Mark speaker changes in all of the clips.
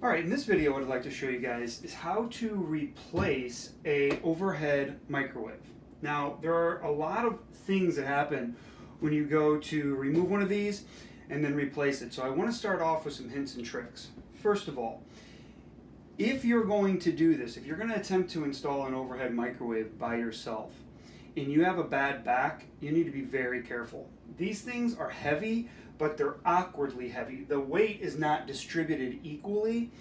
Speaker 1: Alright, in this video what I'd like to show you guys is how to replace a overhead microwave. Now, there are a lot of things that happen when you go to remove one of these and then replace it. So I want to start off with some hints and tricks. First of all, if you're going to do this, if you're going to attempt to install an overhead microwave by yourself and you have a bad back, you need to be very careful. These things are heavy, but they're awkwardly heavy. The weight is not distributed equally,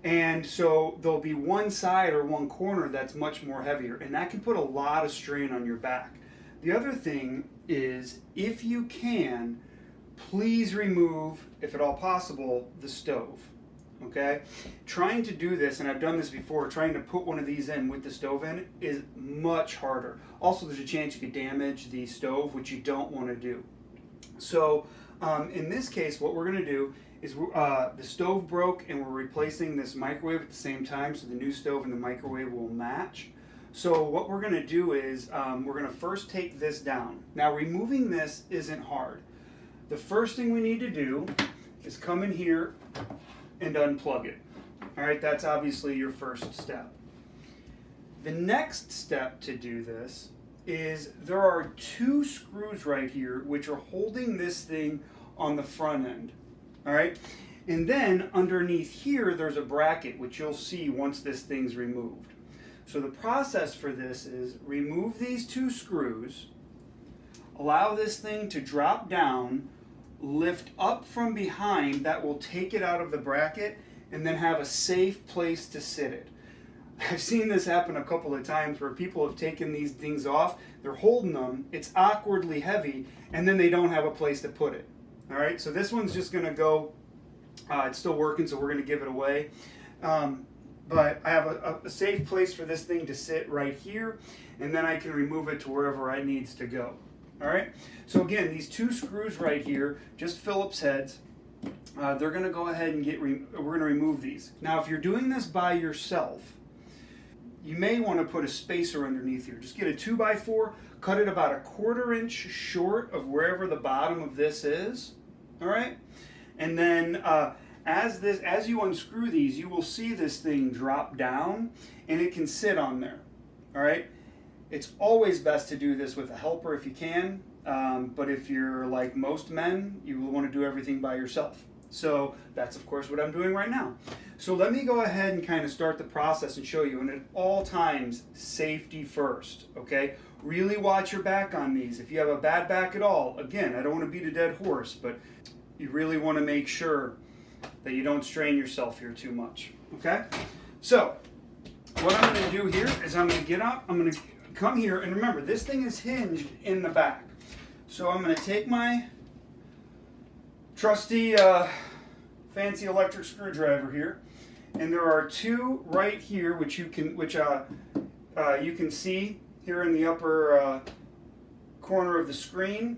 Speaker 1: and so there'll be one side or one corner that's much more heavier, and that can put a lot of strain on your back. The other thing is, if you can, please remove, if at all possible, the stove. Okay? Trying to do this, and I've done this before, trying to put one of these in with the stove in is much harder. Also, there's a chance you could damage the stove, which you don't want to do. So, in this case, what we're going to do is the stove broke and we're replacing this microwave at the same time, so the new stove and the microwave will match. So what we're going to do is we're going to first take this down. Now, removing this isn't hard. The first thing we need to do is come in here and unplug it. All right, that's obviously your first step. The next step to do this is there are two screws right here which are holding this thing on the front end. All right, and then underneath here there's a bracket which you'll see once this thing's removed. So the process for this is remove these two screws, allow this thing to drop down, lift up from behind, that will take it out of the bracket, and then have a safe place to sit it. I've seen this happen a couple of times where people have taken these things off, they're holding them, it's awkwardly heavy, and then they don't have a place to put it. All right, so this one's just going to go, it's still working, so we're going to give it away. But I have a safe place for this thing to sit right here, and then I can remove it to wherever it needs to go. All right, so again, these two screws right here, just Phillips heads, they're going to go ahead and we're going to remove these. Now, if you're doing this by yourself, you may want to put a spacer underneath here. Just get a 2x4, cut it about 1/4 inch short of wherever the bottom of this is. All right, and then as you unscrew these, you will see this thing drop down, and it can sit on there. All right, it's always best to do this with a helper if you can, but if you're like most men, you will want to do everything by yourself. So that's of course what I'm doing right now. So let me go ahead and kind of start the process and show you, and at all times, safety first, okay? Really watch your back on these. If you have a bad back at all, again, I don't want to beat a dead horse, but you really want to make sure that you don't strain yourself here too much, okay? So what I'm going to do here is I'm going to get up, I'm going to come here, and remember, this thing is hinged in the back. So I'm going to take my trusty fancy electric screwdriver here, and there are two right here which you can see here in the upper corner of the screen,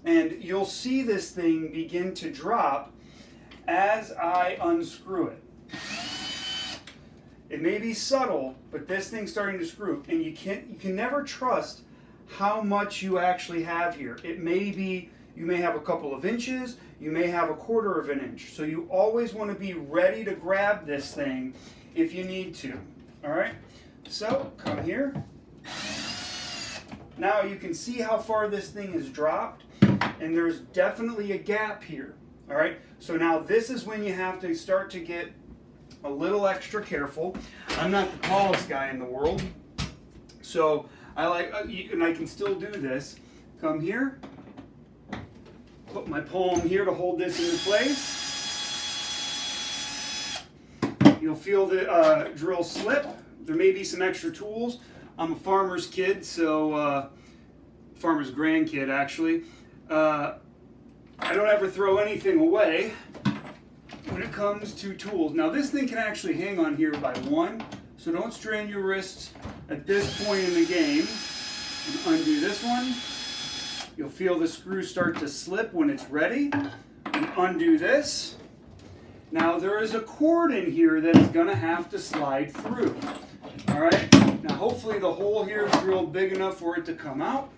Speaker 1: and you'll see this thing begin to drop as I unscrew it. It may be subtle, but this thing's starting to screw, and you can never trust how much you actually have here. It may be, you may have a couple of inches, you may have 1/4 of an inch. So you always want to be ready to grab this thing if you need to. All right, so come here. Now you can see how far this thing has dropped, and there's definitely a gap here. All right, so now this is when you have to start to get a little extra careful. I'm not the tallest guy in the world, so and I can still do this. Come here, put my palm here to hold this into place. You'll feel the drill slip. There may be some extra tools. I'm a farmer's kid, so farmer's grandkid actually. I don't ever throw anything away when it comes to tools. Now this thing can actually hang on here by one, so don't strain your wrists at this point in the game. And undo this one. You'll feel the screw start to slip when it's ready. And undo this. Now there is a cord in here that is going to have to slide through. All right. Now hopefully the hole here is drilled big enough for it to come out.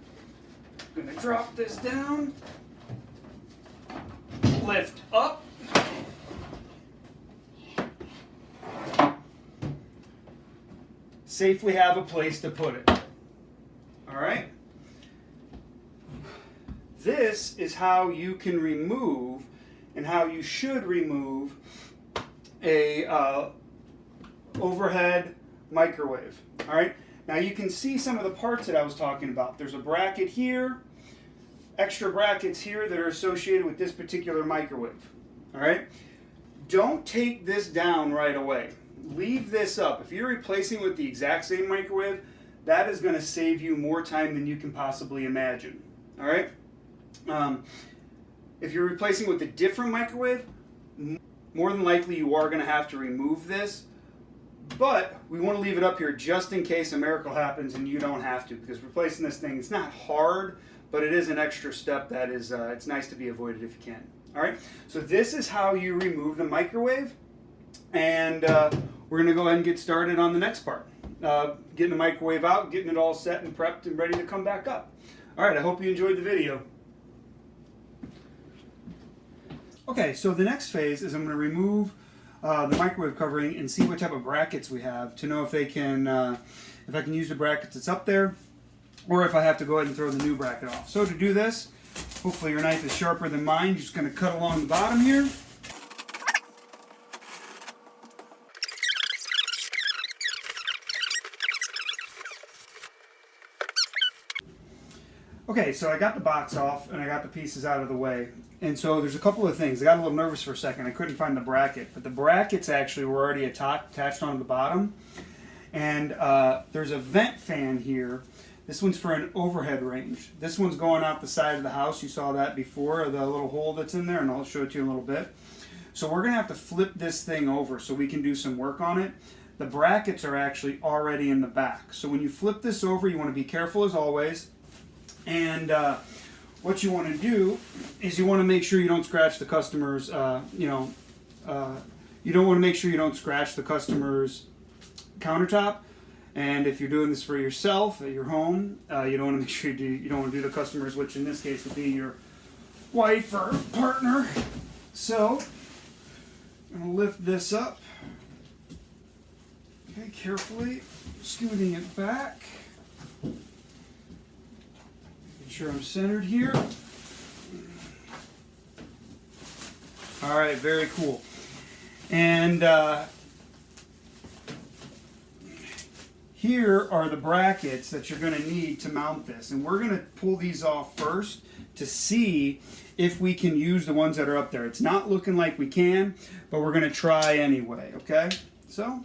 Speaker 1: I'm going to drop this down. Lift up. safely have a place to put it. All right? This is how you can remove, and how you should remove, a overhead microwave. All right? Now you can see some of the parts that I was talking about. There's a bracket here, extra brackets here that are associated with this particular microwave. All right? Don't take this down right away. Leave this up. If you're replacing with the exact same microwave, that is going to save you more time than you can possibly imagine. All right? If you're replacing with a different microwave, more than likely you are going to have to remove this. But we want to leave it up here just in case a miracle happens and you don't have to, because replacing this thing, it's not hard, but it is an extra step that is it's nice to be avoided if you can. All right, so this is how you remove the microwave, and we're going to go ahead and get started on the next part. Getting the microwave out, getting it all set and prepped and ready to come back up. All right, I hope you enjoyed the video. Okay, so the next phase is I'm going to remove the microwave covering and see what type of brackets we have to know if they can, if I can use the brackets that's up there, or if I have to go ahead and throw the new bracket off. So to do this, hopefully your knife is sharper than mine. You're just going to cut along the bottom here. Okay, so I got the box off and I got the pieces out of the way. And so there's a couple of things. I got a little nervous for a second. I couldn't find the bracket, but the brackets actually were already attached onto the bottom. And there's a vent fan here. This one's for an overhead range. This one's going out the side of the house. You saw that before, the little hole that's in there, and I'll show it to you in a little bit. So we're going to have to flip this thing over so we can do some work on it. The brackets are actually already in the back. So when you flip this over, you want to be careful as always. And what you want to do is you want to make sure you don't scratch the customer's, you don't want to make sure you don't scratch the customer's countertop. And if you're doing this for yourself at your home, you don't want to make sure you don't want to do the customer's, which in this case would be your wife or partner. So I'm going to lift this up. Okay, carefully scooting it back. Sure I'm centered here. All right, very cool. And here are the brackets that you're going to need to mount this. And we're going to pull these off first to see if we can use the ones that are up there. It's not looking like we can, but we're going to try anyway, okay? So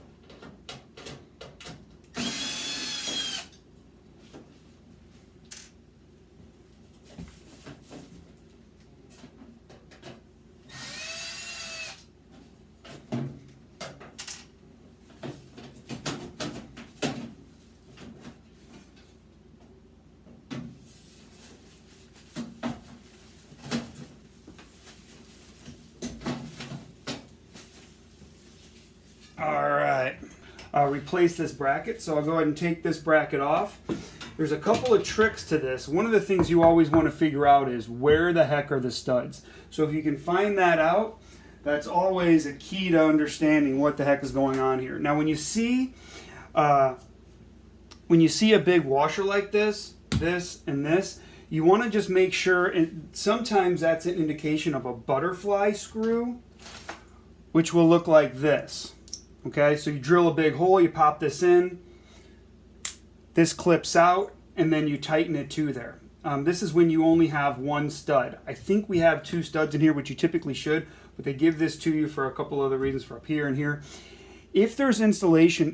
Speaker 1: Alright, I'll replace this bracket, so I'll go ahead and take this bracket off. There's a couple of tricks to this. One of the things you always want to figure out is where the heck are the studs. So if you can find that out, that's always a key to understanding what the heck is going on here. Now when you see a big washer like this, and this, you want to just make sure, and sometimes that's an indication of a butterfly screw, which will look like this. Okay, so you drill a big hole, you pop this in, this clips out, and then you tighten it to there. This is when you only have one stud. I think we have two studs in here, which you typically should, but they give this to you for a couple other reasons, for up here and here. If there's insulation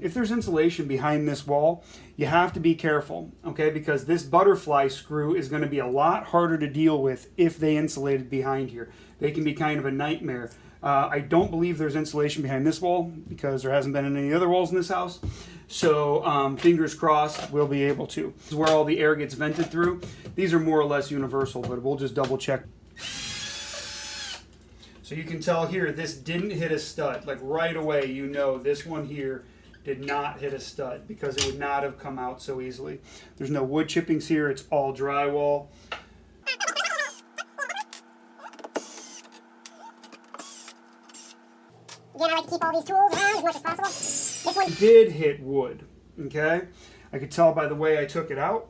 Speaker 1: behind this wall, you have to be careful, okay, because this butterfly screw is going to be a lot harder to deal with if they insulated behind here. They can be kind of a nightmare. I don't believe there's insulation behind this wall because there hasn't been any other walls in this house. So fingers crossed we'll be able to. This is where all the air gets vented through. These are more or less universal, but we'll just double check. So you can tell here this didn't hit a stud. Like right away you know this one here did not hit a stud because it would not have come out so easily. There's no wood chippings here, it's all drywall.
Speaker 2: Again, I like to keep all these tools around as much as possible. This one
Speaker 1: did hit wood. Okay, I could tell by the way I took it out.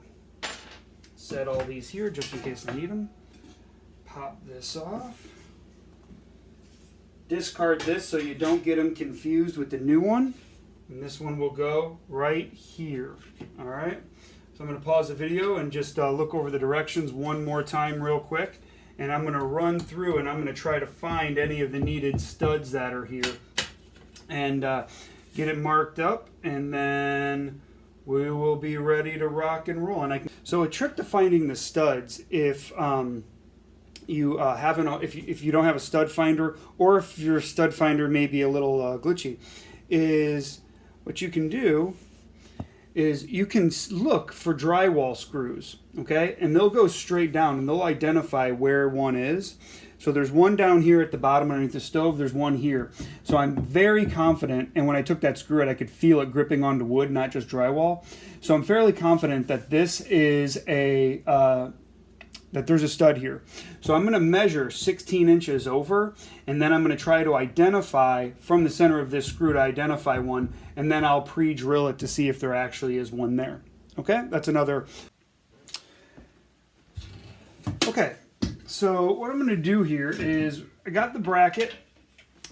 Speaker 1: Set all these here just in case I need them. Pop this off. Discard this so you don't get them confused with the new one. And this one will go right here. All right. So I'm going to pause the video and just look over the directions one more time real quick. And I'm going to run through and I'm going to try to find any of the needed studs that are here. And get it marked up. And then we will be ready to rock and roll. And so a trick to finding the studs, if you if you don't have a stud finder, or if your stud finder may be a little glitchy, is what you can do is you can look for drywall screws, okay, and they'll go straight down and they'll identify where one is. So there's one down here at the bottom underneath the stove, there's one here. So I'm very confident, and when I took that screw out, I could feel it gripping onto wood, not just drywall. So I'm fairly confident that this is that there's a stud here. So I'm going to measure 16 inches over, and then I'm going to try to identify from the center of this screw to identify one, and then I'll pre-drill it to see if there actually is one there. Okay, that's another. Okay, so what I'm going to do here is I got the bracket,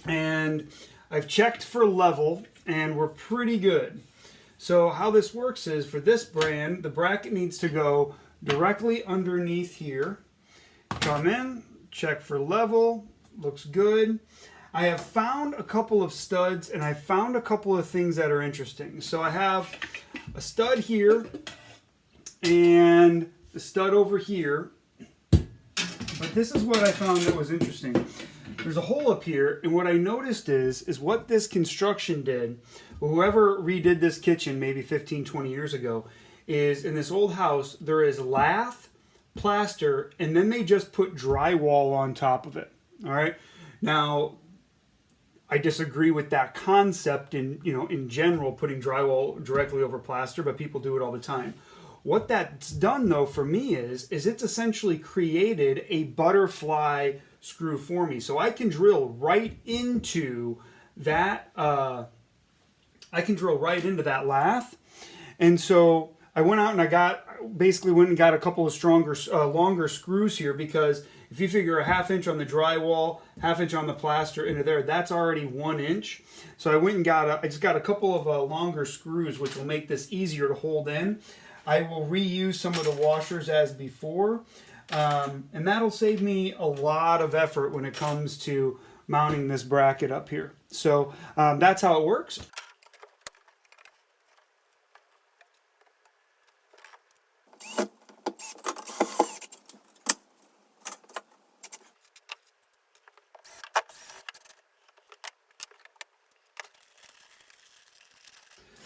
Speaker 1: and I've checked for level, and we're pretty good. So how this works is, for this brand, the bracket needs to go directly underneath here. Come in, check for level, looks good. I have found a couple of studs, and I found a couple of things that are interesting. So I have a stud here and the stud over here. But this is what I found that was interesting. There's a hole up here, and what I noticed is what this construction did, whoever redid this kitchen maybe 15, 20 years ago, is in this old house, there is lath, plaster, and then they just put drywall on top of it. All right. Now, I disagree with that concept in general, putting drywall directly over plaster, but people do it all the time. What that's done though for me is it's essentially created a butterfly screw for me. So I can drill right into that, lath. And so I went out and I basically went and got a couple of stronger, longer screws here, because if you figure a 1/2 inch on the drywall, 1/2 inch on the plaster into there, that's already 1 inch. So I went and I just got a couple of longer screws, which will make this easier to hold in. I will reuse some of the washers as before, and that'll save me a lot of effort when it comes to mounting this bracket up here. So that's how it works.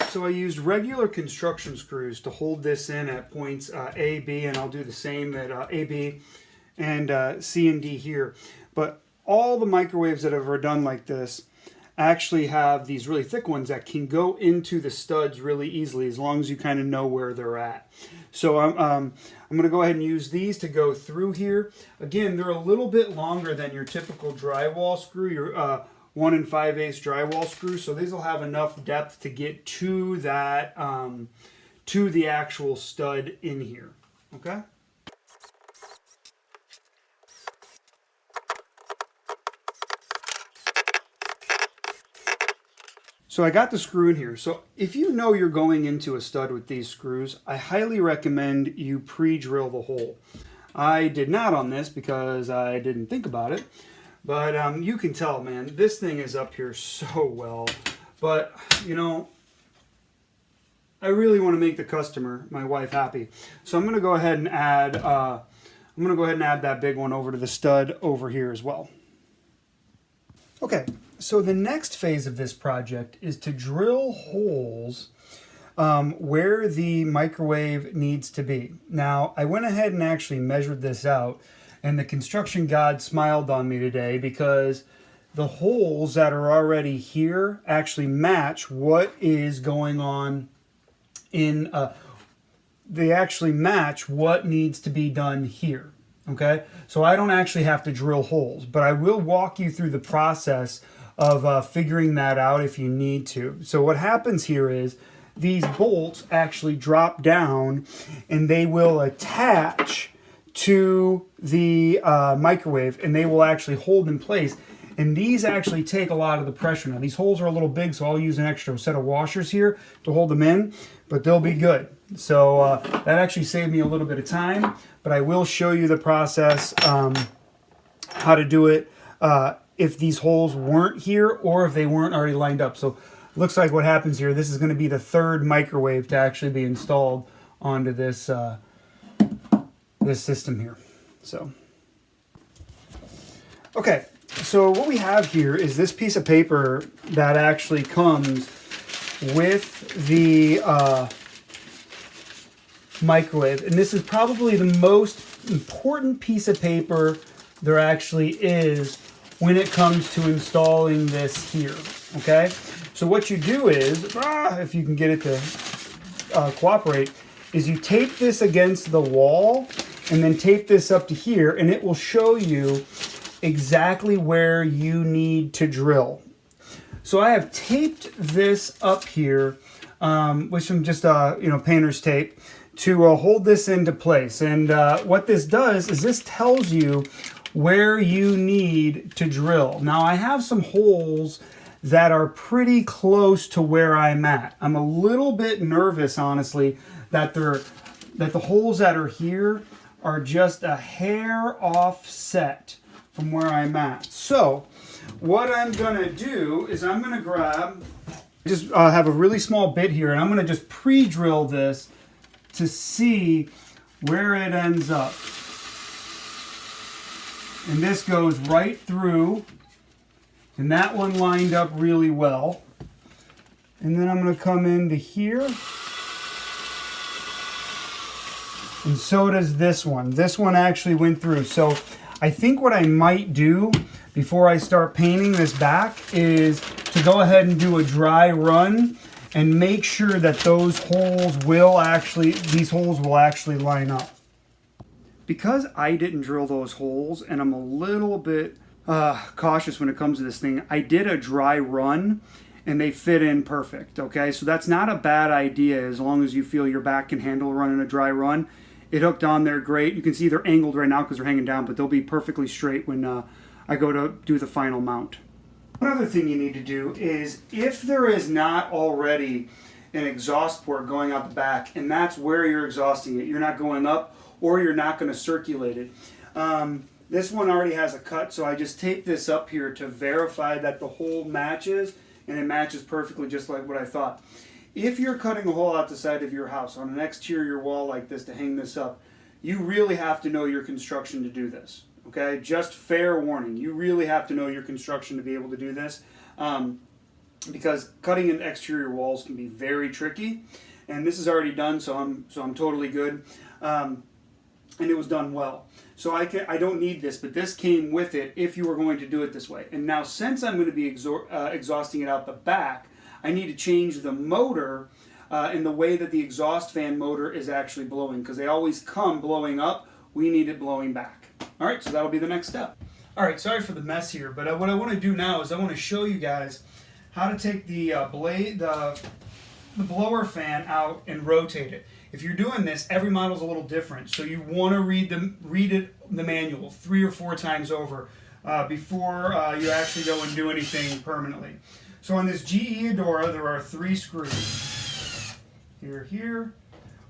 Speaker 1: So I used regular construction screws to hold this in at points A, B, and I'll do the same at A, B, and C and D here. But all the microwaves that I've ever done like this actually have these really thick ones that can go into the studs really easily, as long as you kind of know where they're at. So I'm going to go ahead and use these to go through here. Again, they're a little bit longer than your typical drywall screw, your 1 5/8 drywall screw. So these will have enough depth to get to that, to the actual stud in here. Okay. So I got the screw in here. So if you know you're going into a stud with these screws, I highly recommend you pre-drill the hole. I did not on this because I didn't think about it. But you can tell, man, this thing is up here so well. But, you know, I really want to make the customer, my wife, happy. So I'm going to go ahead and add, that big one over to the stud over here as well. Okay, so the next phase of this project is to drill holes where the microwave needs to be. Now, I went ahead and actually measured this out. And the construction god smiled on me today, because the holes that are already here actually match what is going on in, they actually match what needs to be done here, okay? So I don't actually have to drill holes, but I will walk you through the process of figuring that out if you need to. So what happens here is these bolts actually drop down and they will attach to the microwave, and they will actually hold in place. And these actually take a lot of the pressure. Now these holes are a little big, so I'll use an extra set of washers here to hold them in, but they'll be good. So that actually saved me a little bit of time, but I will show you the process, how to do it if these holes weren't here or if they weren't already lined up. So looks like what happens here, this is going to be the third microwave to actually be installed onto this this system here. So okay, so what we have here is this piece of paper that actually comes with the microwave, and this is probably the most important piece of paper there actually is when it comes to installing this here. Okay, so what you do is, if you can get it to cooperate, is you tape this against the wall and then tape this up to here, and it will show you exactly where you need to drill. So I have taped this up here with some just painter's tape to hold this into place. And what this does is this tells you where you need to drill. Now I have some holes that are pretty close to where I'm at. I'm a little bit nervous, honestly, that the holes that are here are just a hair offset from where I'm at. So what I'm gonna do is I'm gonna grab, just have a really small bit here, and I'm gonna just pre-drill this to see where it ends up. And this goes right through, and that one lined up really well. And then I'm gonna come into here. And so does this one. This one actually went through. So I think what I might do before I start painting this back is to go ahead and do a dry run and make sure that these holes will actually line up. Because I didn't drill those holes and I'm a little bit cautious when it comes to this thing, I did a dry run and they fit in perfect. Okay, so that's not a bad idea as long as you feel your back can handle running a dry run. It hooked on there great. You can see they're angled right now because they're hanging down, but they'll be perfectly straight when I go to do the final mount. One other thing you need to do is, if there is not already an exhaust port going out the back, and that's where you're exhausting it, you're not going up or you're not going to circulate it. This one already has a cut, so I just taped this up here to verify that the hole matches, and it matches perfectly just like what I thought. If you're cutting a hole out the side of your house on an exterior wall like this to hang this up, you really have to know your construction to do this. Okay, just fair warning. You really have to know your construction to be able to do this, because cutting in exterior walls can be very tricky. And this is already done, so I'm totally good, and it was done well. So I don't need this, but this came with it if you were going to do it this way. And now, since I'm going to be exhausting it out the back, I need to change the motor in the way that the exhaust fan motor is actually blowing, because they always come blowing up. We need it blowing back. All right, so that'll be the next step. All right, sorry for the mess here, but what I want to do now is I want to show you guys how to take the blower fan out and rotate it. If you're doing this, every model's a little different, so you want to read the manual 3 or 4 times over before you actually go and do anything permanently. So on this GE Adora, there are 3 screws. Here,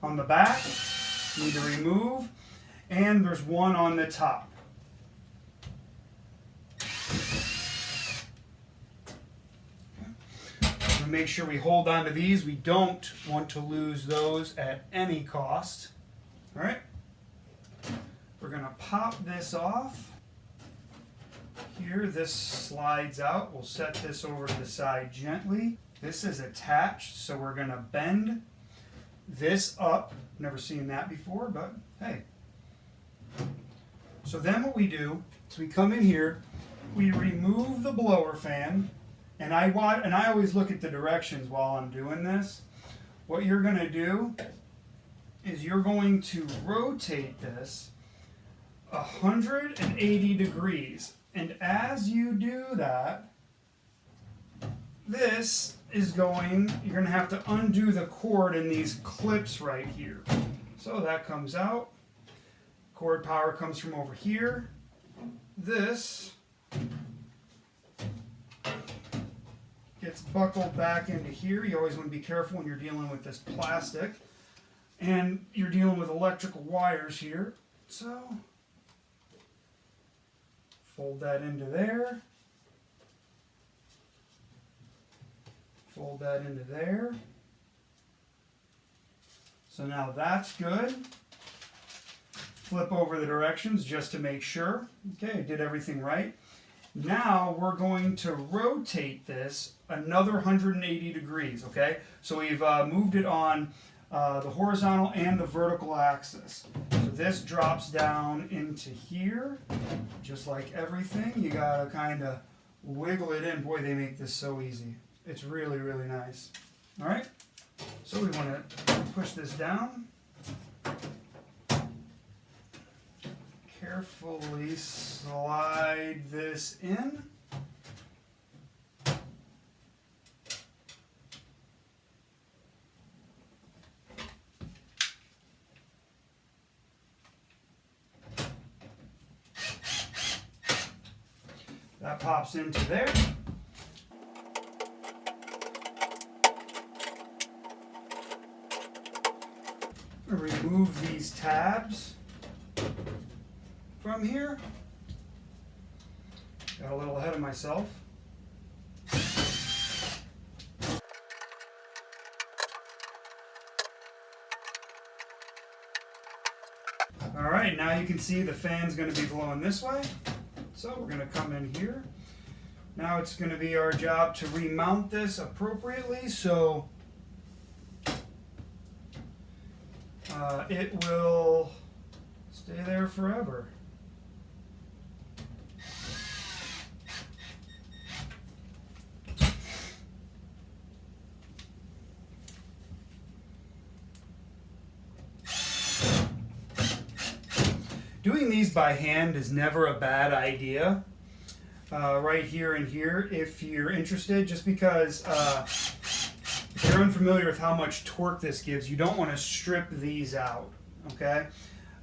Speaker 1: on the back, you need to remove, and there's one on the top. So make sure we hold on to these. We don't want to lose those at any cost. All right, we're going to pop this off. Here, this slides out. We'll set this over to the side gently. This is attached, so we're going to bend this up. Never seen that before, but hey. So then what we do is we come in here, we remove the blower fan, and I always look at the directions while I'm doing this. What you're going to do is you're going to rotate this 180 degrees. And as you do that, this is going, you're going to have to undo the cord in these clips right here. So that comes out. Cord power comes from over here. This gets buckled back into here. You always want to be careful when you're dealing with this plastic. And you're dealing with electrical wires here. So fold that into there. Fold that into there. So now that's good. Flip over the directions just to make sure. Okay, I did everything right. Now we're going to rotate this another 180 degrees, okay? So we've moved it on the horizontal and the vertical axis. So this drops down into here, just like everything. You gotta kind of wiggle it in. Boy, they make this so easy. It's really, really nice. All right, so we want to push this down. Carefully slide this in. That pops into there. Remove these tabs from here. Got a little ahead of myself. All right, now you can see the fan's going to be blowing this way. So we're going to come in here. Now it's going to be our job to remount this appropriately so it will stay there forever. Doing these by hand is never a bad idea. Right here and here, if you're interested, just because if you're unfamiliar with how much torque this gives, you don't want to strip these out, okay?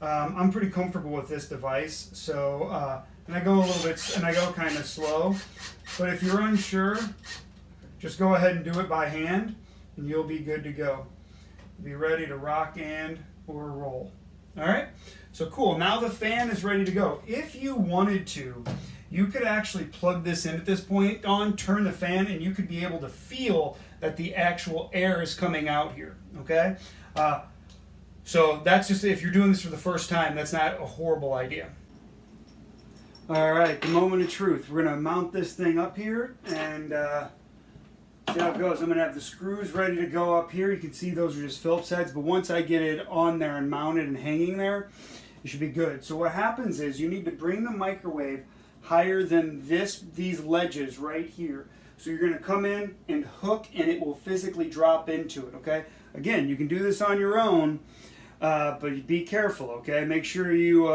Speaker 1: I'm pretty comfortable with this device, so, and I go a little bit, and I go kind of slow, but if you're unsure, just go ahead and do it by hand, and you'll be good to go. Be ready to rock and or roll. All right, so cool. Now the fan is ready to go. If you wanted to, you could actually plug this in at this point on, turn the fan, and you could be able to feel that the actual air is coming out here, okay? So that's just, if you're doing this for the first time, that's not a horrible idea. All right, the moment of truth. We're gonna mount this thing up here and see how it goes. I'm gonna have the screws ready to go up here. You can see those are just Phillips heads, but once I get it on there and mounted and hanging there, it should be good. So what happens is you need to bring the microwave higher than these ledges right here. So you're going to come in and hook and it will physically drop into it, okay? Again, you can do this on your own, but be careful, okay? Make sure you,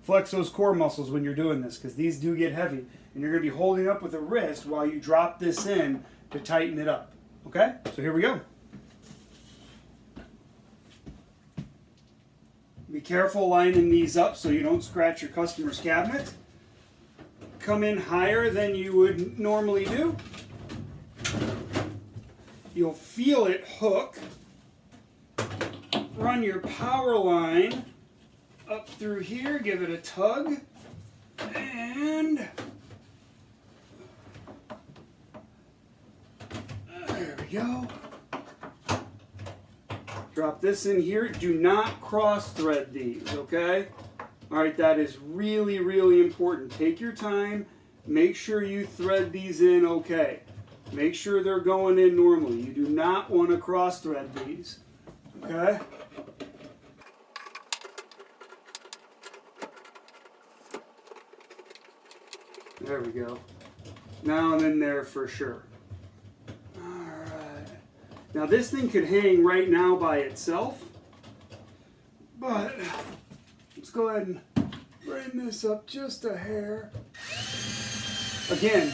Speaker 1: flex those core muscles when you're doing this because these do get heavy. And you're going to be holding up with a wrist while you drop this in to tighten it up, okay? So here we go. Be careful lining these up so you don't scratch your customer's cabinet. Come in higher than you would normally do. You'll feel it hook. Run your power line up through here, give it a tug, and there we go. Drop this in here. Do not cross thread these, okay? All right, that is really, really important. Take your time. Make sure you thread these in okay. Make sure they're going in normally. You do not want to cross thread these, okay? There we go. Now I'm in there for sure. All right. Now this thing could hang right now by itself, but let's go ahead and bring this up just a hair. Again,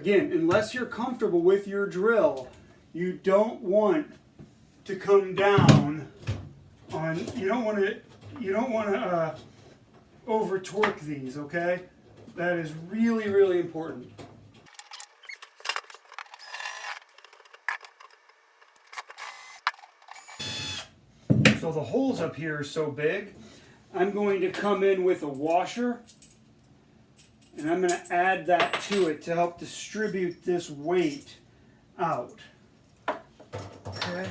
Speaker 1: Again, unless you're comfortable with your drill, you don't want to come down on, you don't want to over torque these, okay? That is really, really important. So the holes up here are so big, I'm going to come in with a washer and I'm going to add that to it to help distribute this weight out. Okay.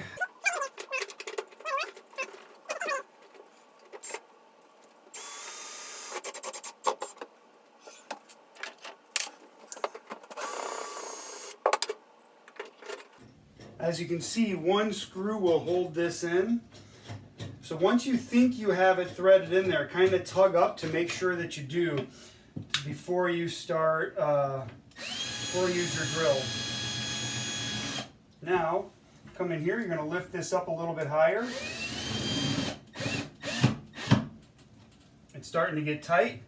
Speaker 1: As you can see, one screw will hold this in. So once you think you have it threaded in there, kind of tug up to make sure that you do before you start, before you use your drill. Now, come in here, you're going to lift this up a little bit higher. It's starting to get tight.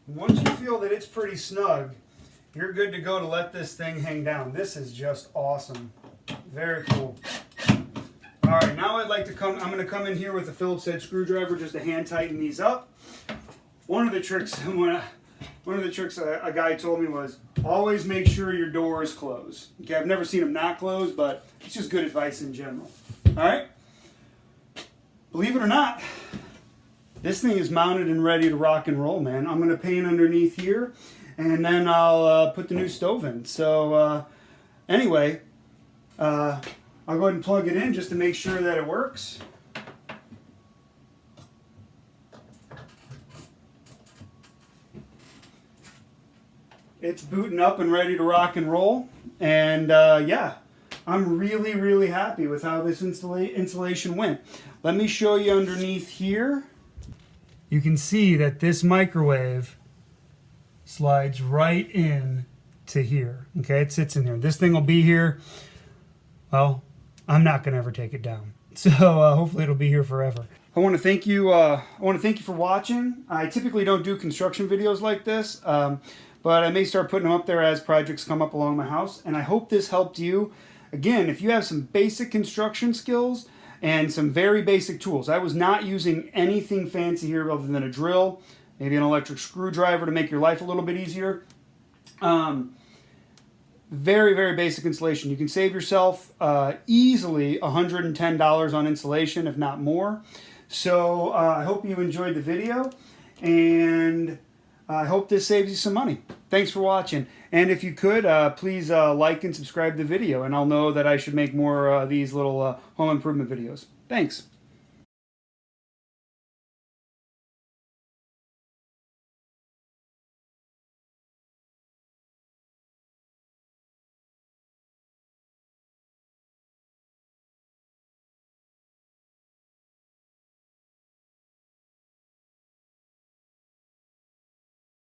Speaker 1: Once you feel that it's pretty snug, you're good to go to let this thing hang down. This is just awesome. Very cool. All right, now I'm going to come in here with a Phillips head screwdriver just to hand tighten these up. One of the tricks a guy told me was always make sure your door is closed. Okay, I've never seen them not closed, but it's just good advice in general. All right. Believe it or not, this thing is mounted and ready to rock and roll, man. I'm going to paint underneath here, and then I'll put the new stove in. So anyway, I'll go ahead and plug it in just to make sure that it works. It's booting up and ready to rock and roll. And yeah, I'm really, really happy with how this installation went. Let me show you underneath here. You can see that this microwave slides right in to here. Okay, it sits in here. This thing will be here. Well, I'm not going to ever take it down. So hopefully it'll be here forever. I want to thank you. For watching. I typically don't do construction videos like this, but I may start putting them up there as projects come up along my house. And I hope this helped you. Again, if you have some basic construction skills and some very basic tools, I was not using anything fancy here other than a drill, maybe an electric screwdriver to make your life a little bit easier. Very, very basic installation. You can save yourself easily $110 on installation, if not more. So I hope you enjoyed the video, and I hope this saves you some money. Thanks for watching. And if you could, please like and subscribe to the video, and I'll know that I should make more of these little home improvement videos. Thanks.